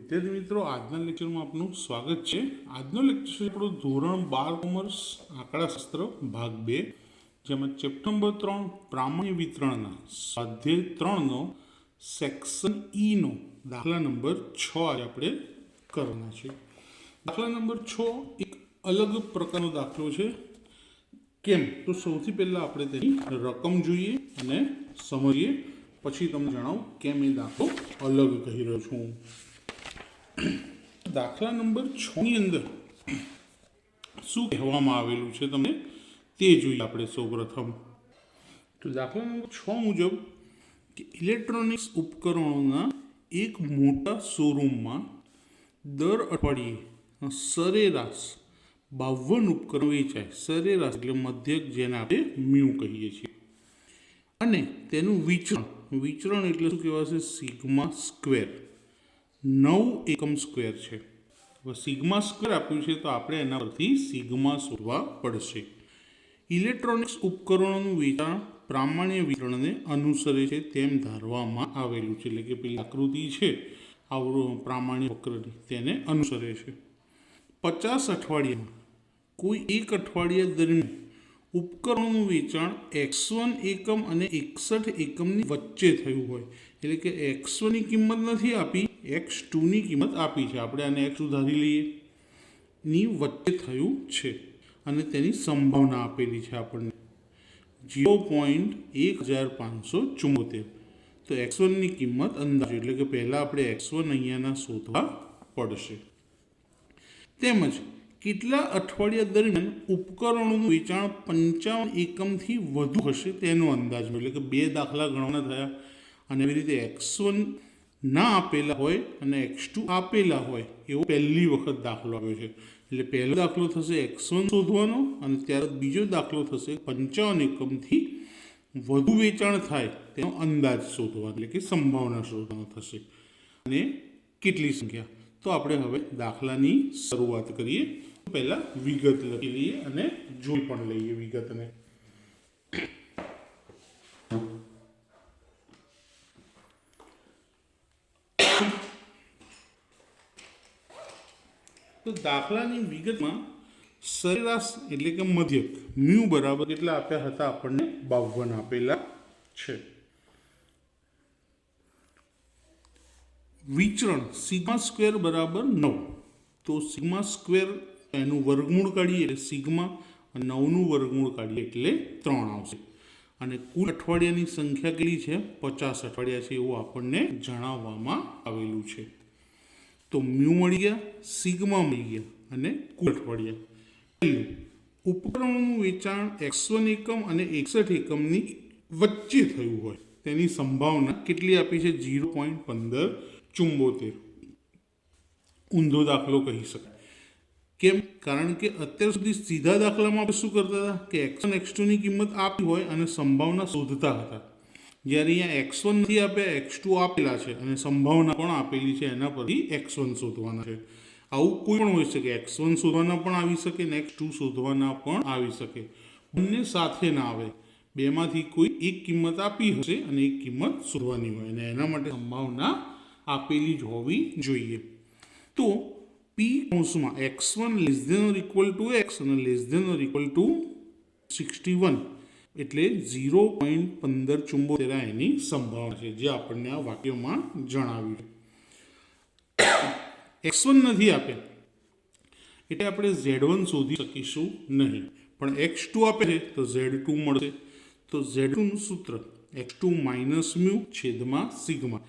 વિદ્યાર્થી મિત્રો, આજના લેક્ચરમાં આપનું સ્વાગત છે। આજનો લેક્ચર છે આપણો ધોરણ 12 કોમર્સ આંકડાશાસ્ત્ર ભાગ 2, જેમાં ચેપ્ટર નંબર 3 પ્રામાણ્ય વિતરણના સ્વાધ્યાય 3 નો સેક્શન ઈ નો દાખલા નંબર 6 આજે આપણે કરવાના છે। દાખલા નંબર 6 એક અલગ પ્રકારનો દાખલો છે। કેમ તો સૌથી પહેલા આપણે તેની રકમ જોઈએ અને સમજીએ, પછી તમને જણાવું કેમ એ દાખલો અલગ કહી રહ્યો છું। દાખલા નંબર 6 ની અંદર શું કહેવામાં આવેલું છે તમને તે જોઈએ આપણે સૌપ્રથમ। તો દાખલા નંબર 6 મુજબ કે ઇલેક્ટ્રોનિક્સ ઉપકરણોના એક મોટા શોરૂમમાં દર અઠવાડિયે સરેરાશ 52 ઉપકરણો વેચાય। સરેરાશ એટલે મધ્યક, જેને આપણે મ્યુ કહીએ છીએ, અને તેનું વિચરણ એટલે શું કહેવાશે? Sigma square. 9 એકમ સ્ક્વેર છે। સિગ્મા સ્ક્વેર આપ્યું છે તો આપણે એના પરથી સિગ્મા શોધવા પડશે। ઇલેક્ટ્રોનિક્સ ઉપકરણોનું વેચાણ પ્રામાણ્ય વિતરણને અનુસરે છે તેમ ધારવામાં આવેલું છે, એટલે કે પેલી આકૃતિ છે પ્રામાણ્ય વક્રની, તેને અનુસરે છે। 50 અઠવાડિયામાં કોઈ એક અઠવાડિયા દરમિયાન ઉપકરણોનું વેચાણ x1 એકમ અને 61 એકમની વચ્ચે થયું હોય, એટલે કે x1 ની કિંમત નથી આપી, x2 ની કિંમત આપી છે, આપણે આને x ધારી લઈએ, ની વચ્ચે થયું છે અને તેની સંભાવના આપેલી છે આપણને 0.1574। તો x1 ની કિંમત અંદાજો, એટલે કે પહેલા આપણે x1 અહીંયાના શોધવા પડશે। તેમજ કેટલા અઠવાડિયા દરમિયાન ઉપકરણોનું વેચાણ 55 એકમથી વધુ હશે તેનો અંદાજ, એટલે કે બે દાખલા ગણવાના થયા, અને એવી રીતે x1 ના આપેલા હોય અને x2 આપેલા હોય એવો પહેલી વખત દાખલો આવ્યો છે। એટલે પહેલો દાખલો થશે x1 શોધવાનો, અને ત્યારબાદ બીજો દાખલો થશે 55 એકમથી વધુ વેચાણ થાય તેનો અંદાજ શોધવાનો, એટલે કે સંભાવના શોધવાનો થશે, અને કેટલી સંખ્યા। તો આપણે હવે દાખલાની શરૂઆત કરીએ। પહેલા વિગત લખી લઈએ અને જોઈ પણ લઈએ વિગતને। તો દાખલાની વિગતમાં સરેરાશ એટલે કે મધ્યક મ્યુ બરાબર કેટલા આપ્યા હતા? આપણને 52 આપેલા છે। વિચરણ સિગ્મા સ્ક્વેર બરાબર 9, તો સિગ્મા સ્ક્વેર એનું વર્ગમૂળ કાઢીએ એટલે સિગ્મા, અને 9 નું વર્ગમૂળ કાઢીએ એટલે 3 આવશે। અને કુલ અઠવાડિયાની સંખ્યા કેટલી છે? 50 અઠવાડિયા છે એવું આપણને જણાવવામાં આવેલું છે। તો મ્યુ મળી ગયા, સિગ્મા મળી ગયા, અને કુલ અઠવાડિયા। પહેલું, ઉપકરણોનું વેચાણ x1 એકમ અને 61 એકમની વચ્ચે થયું હોય તેની સંભાવના કેટલી આપી છે? 0.1574। ઊંધો દાખલો કહી શકાય। કેમ? કારણ કે અત્યાર સુધી સીધા દાખલામાં આપણે શું કરતા હતા કે x1 x2 ની કિંમત આપી હોય અને સંભાવના શોધતા હતા, જ્યારે અહીંયા x1 નથી આપ્યા, x2 આપેલા છે અને સંભાવના પણ આપેલી છે, એના પરથી x1 શોધવાના છે। આવું કોઈ પણ હોઈ શકે, x1 શોધવાના પણ આવી શકે ને x2 શોધવાના પણ આવી શકે, બંને સાથે ના આવે, બેમાંથી કોઈ એક કિંમત આપી હશે અને એક કિંમત શોધવાની હોય, અને એના માટે સંભાવના આપેલી જ હોવી જોઈએ। તો p કૌંસમાં x1 <= x અને <= 61 એટલે 0.1574 એની સંભાવના છે, જે આપણને આ વાક્યમાં જણાવ્યું છે। x1 નથી આપ્યા એટલે આપણે z1 શોધી શકીશું નહીં, પણ x2 આપે છે તો z2 મળશે। તો z2 નું સૂત્ર x2 માઇનસ મ્યુ છેદમાં સિગ્મા।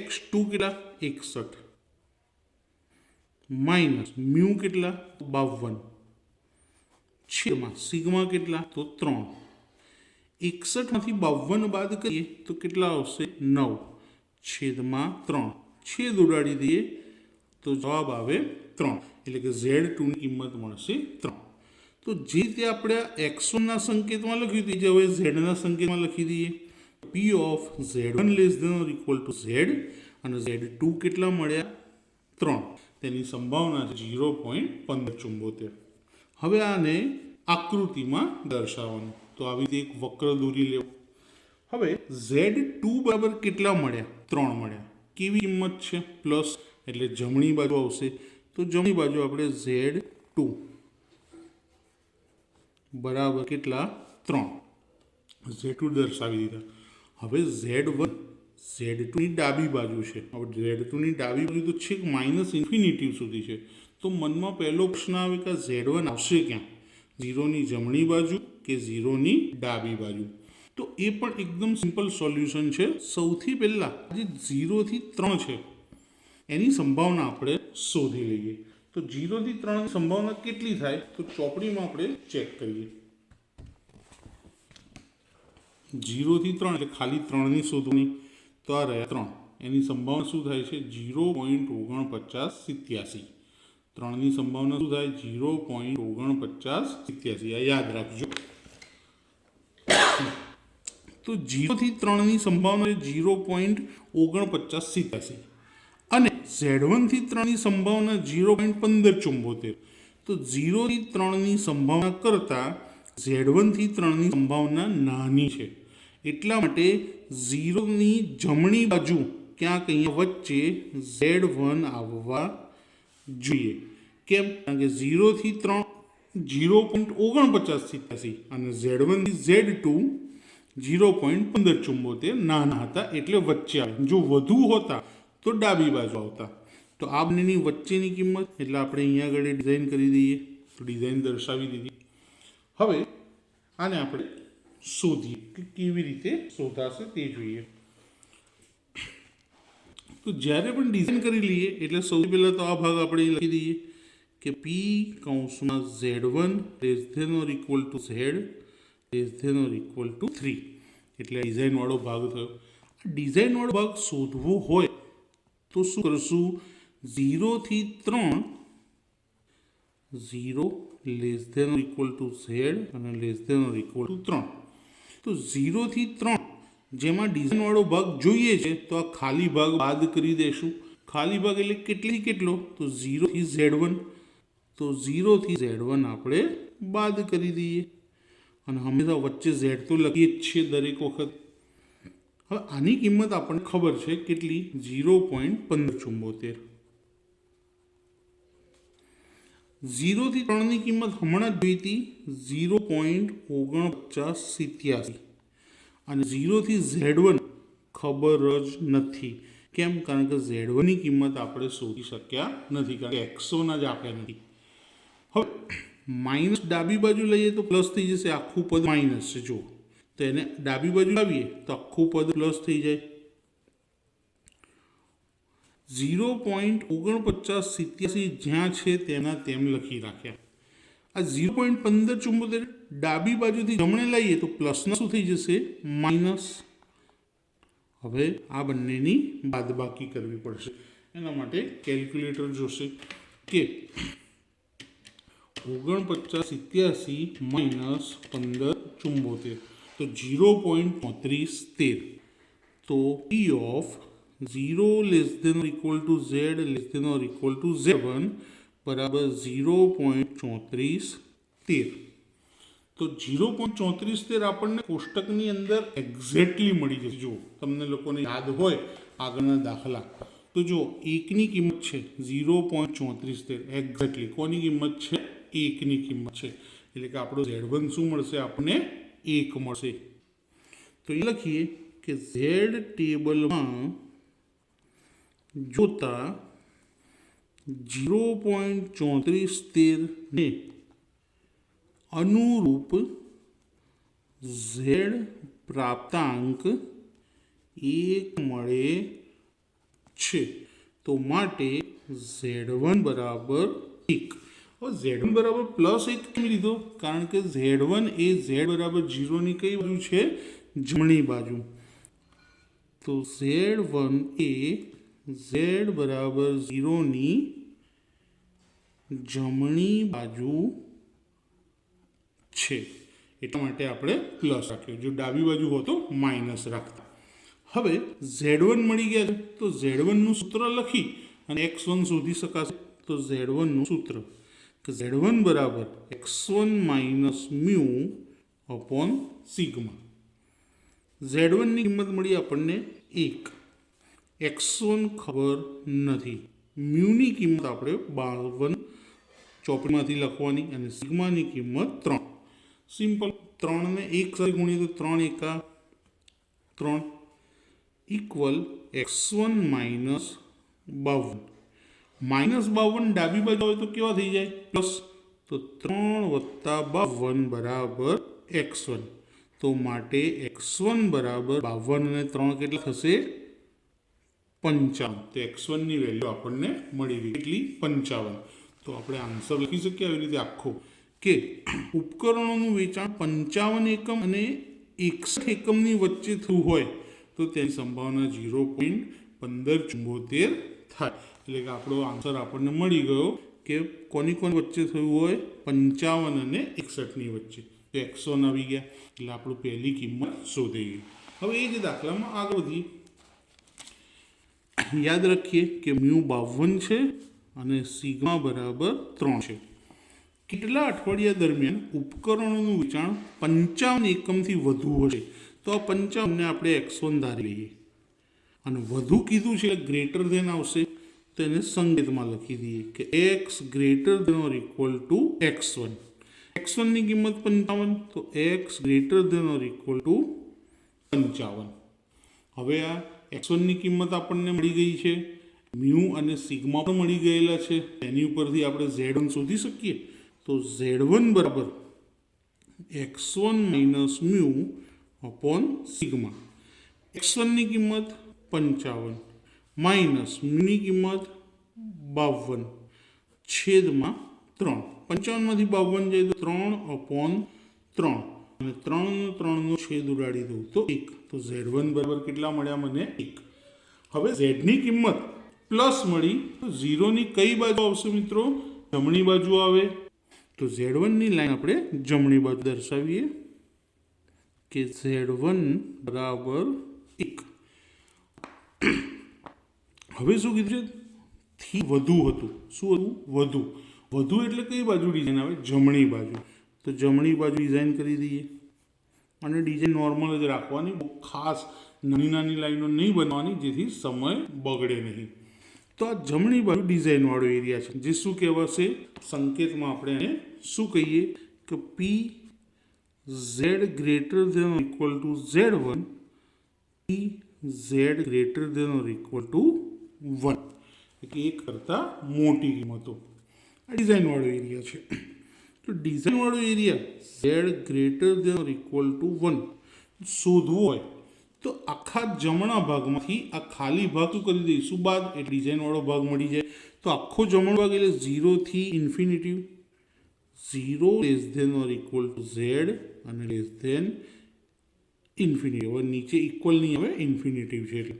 x2 કેટલા? 61 માઇનસ મ્યુ કેટલા? 52 છેદમાં સિગ્મા કેટલા? તો 3। 61 માંથી 52 બાદ કરીએ તો કેટલા આવશે? 9 છેદમાં 3, છેદ ઉડાડી દઈએ તો જવાબ આવે 3, એટલે કે z2 ની કિંમત મળશે 3। તો જે રીતે આપણે x1 ના સંકેતમાં લખ્યું હતું, જે હવે z ના સંકેતમાં લખી દઈએ। p ઓફ z1 <= z અને z2 કેટલા મળ્યા? 3, તેની સંભાવના 0.1574। હવે આને આકૃતિમાં દર્શાવવાનું, તો આવી રીતે એક વક્ર દોરી લેવો। હવે z2 બરાબર કેટલા મળ્યા? 3 મળ્યા। કેવી કિંમત છે? પ્લસ એટલે જમણી બાજુ આવશે. તો જમણી બાજુ આપણે Z2 બરાબર કેટલા 3 Z2 દર્શાવી દીધા. હવે Z1 Z2ની ડાબી બાજુ છે. હવે Z2ની ડાબી બાજુ તો છેક -ઇન્ફિનિટી સુધી છે. તો મનમાં પહેલો પ્રશ્ન આવે કે Z1 આવશે ક્યાં, 0ની જમણી બાજુ કે 0ની ડાબી બાજુ? તો એ પણ એકદમ સિમ્પલ સોલ્યુશન છે. સૌથી પહેલાં જે 0 થી 3 છે એની સંભાવના આપણે શોધી લઈએ. તો 0 થી 3ની સંભાવના કેટલી થાય? તો ચોપડીમાં આપણે ચેક કરીએ. 0 થી 3 એટલે ખાલી 3ની શોધવાની. તો આ રહ્યા 3, એની સંભાવના શું થાય છે? 0.4987. 3ની સંભાવના શું થાય? 0.4987. આ યાદ રાખજો. તો 0 થી 3ની સંભાવના છે 0.4987 અને Z1 થી 3ની સંભાવના 0.1574. તો 0 થી 3ની સંભાવના કરતાં Z1 થી 3ની સંભાવના નાની છે. એટલા માટે 0ની જમણી બાજુ ક્યાંક અહીંયા વચ્ચે Z1 આવવા જોઈએ. કેમ? કારણ કે 0 થી 3 0.4987 અને Z1 થી Z2 0.1574 નાના હતા એટલે વચ્ચે આવે. જો વધુ હોતા તો ડાબી બાજુ આવતા. તો આ બંનેની વચ્ચેની કિંમત એટલે આપણે અહીંયા આગળ ડિઝાઇન કરી દઈએ. તો ડિઝાઇન દર્શાવી દીધી. હવે આને આપણે શોધીએ કે કેવી રીતે શોધાશે તે જોઈએ. તો જ્યારે પણ ડિઝાઇન કરી લઈએ એટલે સૌથી પહેલાં તો આ ભાગ આપણે લખી દઈએ કે P કૌંસમાં Z1 ≤ Z ≤ 3 એટલે ડિઝાઇનવાળો ભાગ થયો. આ ડિઝાઇનવાળો ભાગ શોધવો હોય તો શું કરશું? 0 થી 3 0 ≤ Z અને ≤ 3. તો 0 થી 3 જેમાં ડિઝાઇનવાળો ભાગ જોઈએ છે તો આ ખાલી ભાગ બાદ કરી દેશું. ખાલી ભાગ એટલે કેટલો? તો 0 થી Z1. તો 0 થી Z1 આપણે બાદ કરી દઈએ અને હંમેશા વચ્ચે Z તો લખીએ જ છીએ દરેક વખત. હવે આની કિંમત આપણને ખબર છે કેટલી? 0.1574. 0 થી 3ની કિંમત હમણાં જ જોઈ હતી 0.4987 અને 0 થી Z1 ખબર જ નથી. કેમ? કારણ કે Z1ની કિંમત આપણે શોધી શક્યા નથી કારણ કે X1 જ આપ્યા નથી. હવે માઇનસ ડાબી બાજુ લઈએ તો પ્લસ થઈ જશે. આખું પદ માઇનસ છે જો, તો એને ડાબી બાજુ લાવીએ તો આખું પદ પ્લસ થઈ જાય. 0.4987 જ્યાં છે તેના તેમ લખી રાખ્યા. આ 0.1574 ડાબી બાજુથી જમણે લઈએ તો પ્લસના શું થઈ જશે? માઇનસ. હવે આ બંનેની બાદબાકી કરવી પડશે. એના માટે કેલ્ક્યુલેટર જોશે કે 4987 માઇનસ 1574 તો 0.3413. તો P of 0 ≤ Z ≤ Z1 બરાબર 0.3413. તો 0.3413 આપણને કોષ્ટકની અંદર એક્ઝેક્ટલી મળી જશે. જો તમને લોકોને યાદ હોય આગળના દાખલા તો જો એકની કિંમત છે 0.3413 એક્ઝેક્ટલી. કોની કિંમત છે? એકની કિંમત છે. એટલે કે આપણો Z1 શું મળશે? આપણને 1 મળશે. તો એ લખીએ કે Z ટેબલમાં જોતા 0.3413 ને અનુરૂપ Z પ્રાપ્તાંક 1 મળે છે. તો માટે Z1 બરાબર 1. હવે Z1 બરાબર +1 કેમ લીધો? કારણ કે Z1 એ Z બરાબર 0ની કઈ બાજુ છે? જમણી બાજુ. તો Z1 એ Z બરાબર 0ની જમણી બાજુ છે. એટલા માટે આપણે પ્લસ રાખ્યો. જો ડાબી બાજુ હોત તો માઇનસ રાખતા. હવે Z1 મળી ગયા છે તો Z1નું સૂત્ર લખી અને X1 શોધી શકાશે. તો Z1નું સૂત્ર કે Z1 બરાબર X1 minus mu upon sigma. Z1ની કિંમત મળી આપણને 1. X1 ખબર નથી મ્યુની કિંમત આપણે 52 ચોપડીમાંથી લખવાની અને સિગ્માની કિંમત 3. સિમ્પલ. 3 ને 1 સાથે ગુણીએ તો 3 એકા 3 ઇક્વલ x1 માઇનસ 52. માઇનસ 52 ડાબી બાજુ હોય તો કેવા થઈ જાય? પ્લસ. તો 3 વત્તા 52 બરાબર x1. તો માટે x1 બરાબર 52 અને 3 કેટલા થશે? 55. તો x1 ની વેલ્યુ આપણને મળી ગઈ. કેટલી? 55. તો આપણે આન્સર લખી શકીએ આવી રીતે આખો કે ઉપકરણોનું વેચાણ 55 એકમ અને 61 એકમની વચ્ચે થયું હોય તો તેની સંભાવના 0.1574 થાય. એટલે કે આપણો આન્સર આપણને મળી ગયો કે કોની વચ્ચે થયું હોય? 55 અને 61ની વચ્ચે. તો x1 આવી ગયા એટલે આપણું પહેલી કિંમત શોધી ગઈ. હવે એ જ દાખલામાં આગળ વધીએ. યાદ રાખીએ કે મ્યુ 52 છે અને સિગ્મા બરાબર 3 છે. કેટલા અઠવાડિયા દરમિયાન ઉપકરણોનું વેચાણ 55 એકમથી વધુ હશે? તો આ 55 ને આપણે x1 ધારી લઈએ અને વધુ કીધું છે ગ્રેટર ધેન આવશે તો એને સંકેતમાં લખી દઈએ કે x greater than or equal to x1. x1 ની કિંમત 55 તો x greater than or equal to 55. હવે આ x1 ની કિંમત આપણને મળી ગઈ છે, મ્યુ અને સિગ્મા પણ મળી ગયેલા છે. એની ઉપરથી આપણે z1 શોધી શકીએ. તો z1 બરાબર x1 minus mu upon sigma. x1 ની કિંમત 55 માઇનસ મ્યુની કિંમત 52 છેદમાં 3. 55 માંથી 52 જાય તો 3/3 અને 3નો છેદ ઉડાડી દઉં તો 1. તો z1 બરાબર કેટલા મળ્યા મને? 1. હવે z ની કિંમત પ્લસ મળી તો 0ની કઈ બાજુ આવશે મિત્રો? જમણી બાજુ આવે. તો z1 ની લાઈન આપણે જમણી બાજુ દર્શાવીએ કે z1 બરાબર 1. હવે શું કીધું છે? થી વધુ હતું. શું હતું? વધુ. વધુ એટલે કઈ બાજુ ડિઝાઇન આવે? જમણી બાજુ. તો જમણી બાજુ ડિઝાઇન કરી દઈએ અને ડિઝાઇન નોર્મલ જ રાખવાની, બહુ ખાસ નાની નાની લાઈનો નહીં બનાવવાની જેથી સમય બગડે નહીં. તો આ જમણી બાજુ ડિઝાઇનવાળો એરિયા છે જે શું કહેવાશે? સંકેતમાં આપણે એને શું કહીએ કે P Z greater than or equal to z1 P Z greater than or equal to 1. એટલે 1 કરતાં મોટી કિંમતો. આ ડિઝાઇનવાળો એરિયા છે. તો ડિઝાઇનવાળો area Z greater than or equal to 1 શોધવો હોય તો આખા જમણા ભાગમાંથી આ ખાલી ભાગ શું કરી દઈશું? બાદ. એટલે ડિઝાઇનવાળો ભાગ મળી જાય. તો આખો જમણો ભાગ એટલે 0 થી infinity. 0 less than or equal to z અને લેસ ધેન ઇન્ફિનિટી. હવે નીચે ઇક્વલ નહીં, હવે ઇન્ફિનિટિવ છે એટલે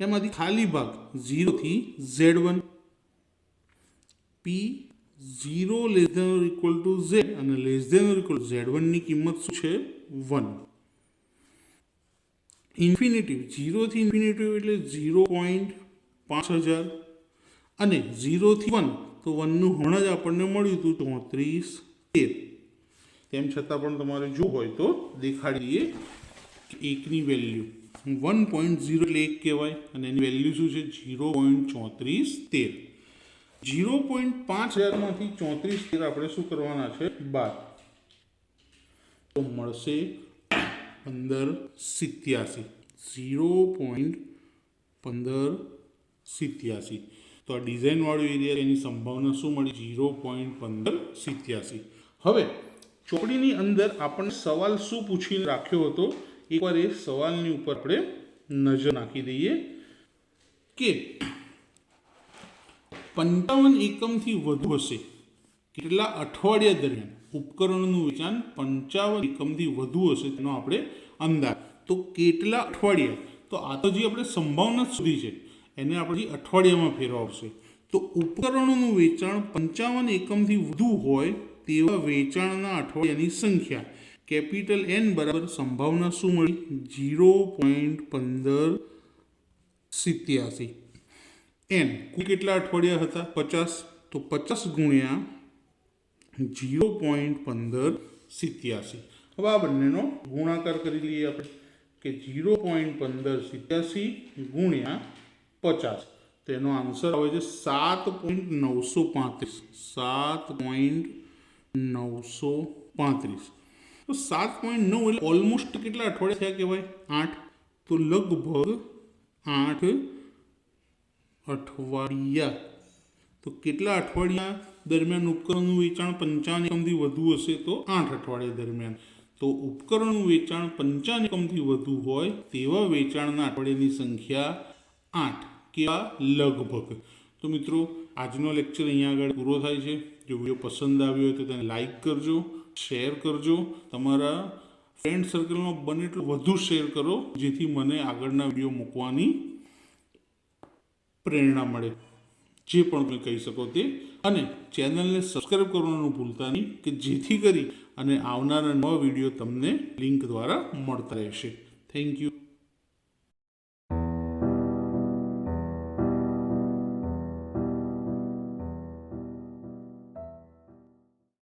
એમાંથી ખાલી ભાગ 0 થી z1 પી 0 less than or equal to z અને less than or equal to z1 ની કિંમત શું છે? 1. ઇન્ફિનિટિવ 0 થી ઇન્ફિનિટિવ એટલે 0.5000 અને 0 થી 1 તો 1નું હમણાં જ આપણને મળ્યું હતું 3413. તેમ છતાં પણ તમારે જો હોય તો દેખાડી દઈએ. 1ની વેલ્યુ 1.0 એટલે 1 કહેવાય અને એની વેલ્યુ શું છે? 0.3413. 0.5000 માંથી 3413 આપણે શું કરવાના છે? બાદ. તો મળશે 1587. 0.1587. તો આ ડિઝાઇનવાળો એરિયા એની સંભાવના શું મળી? 0.1587. હવે ચોપડીની અંદર આપણને સવાલ શું પૂછીને રાખ્યો હતો? એકવાર એ સવાલની ઉપર આપણે નજર નાખી દઈએ કે 55 એકમથી વધુ હશે કેટલા અઠવાડિયા દરમિયાન ઉપકરણોનું વેચાણ 55 એકમથી વધુ હશે તેનો આપણે અંદાજ. તો કેટલા અઠવાડિયા? તો આ તો જે આપણે સંભાવના સુધી છે એને આપણે અઠવાડિયામાં ફેરવશે. તો ઉપકરણોનું વેચાણ 55 એકમથી વધુ હોય તેવા વેચાણના અઠવાડિયાની સંખ્યા કેપિટલ N બરાબર સંભાવના શું મળી? 0.1587. N કુલ કેટલા અઠવાડિયા હતા? 50. તો 50 ગુણ્યા 0.1587. હવે આ બંનેનો ગુણાકાર કરી લઈએ આપણે કે 0.1587 ગુણ્યા 50. તો એનો આન્સર આવે છે 7.935. 7.935. તો 7.9 એટલે ઓલમોસ્ટ કેટલા અઠવાડિયા થયા કહેવાય? 8. તો લગભગ 8 અઠવાડિયા. તો કેટલા અઠવાડિયા દરમિયાન ઉપકરણનું વેચાણ 55 એકમથી વધુ હશે? તો 8 અઠવાડિયા દરમિયાન. તો ઉપકરણનું વેચાણ 55 એકમથી વધુ હોય તેવા વેચાણના અઠવાડિયાની સંખ્યા 8. કેવા? લગભગ. તો મિત્રો, આજનો લેક્ચર અહીંયા આગળ પૂરો થાય છે. જો વિડીયો પસંદ આવ્યો હોય તો તેને લાઈક કરજો, શેર કરજો, તમારા ફ્રેન્ડ સર્કલમાં બને એટલું વધુ શેર કરો, જેથી મને આગળના વિડીયો મૂકવાની પ્રેરણા મળે. જે પણ તમે કહી શકો તે. અને ચેનલને સબસ્ક્રાઈબ કરવાનું ભૂલતા નહીં, કે જેથી કરી અને આવનારા નવા વિડીયો તમને લિંક દ્વારા મળતા રહેશે. Thank you.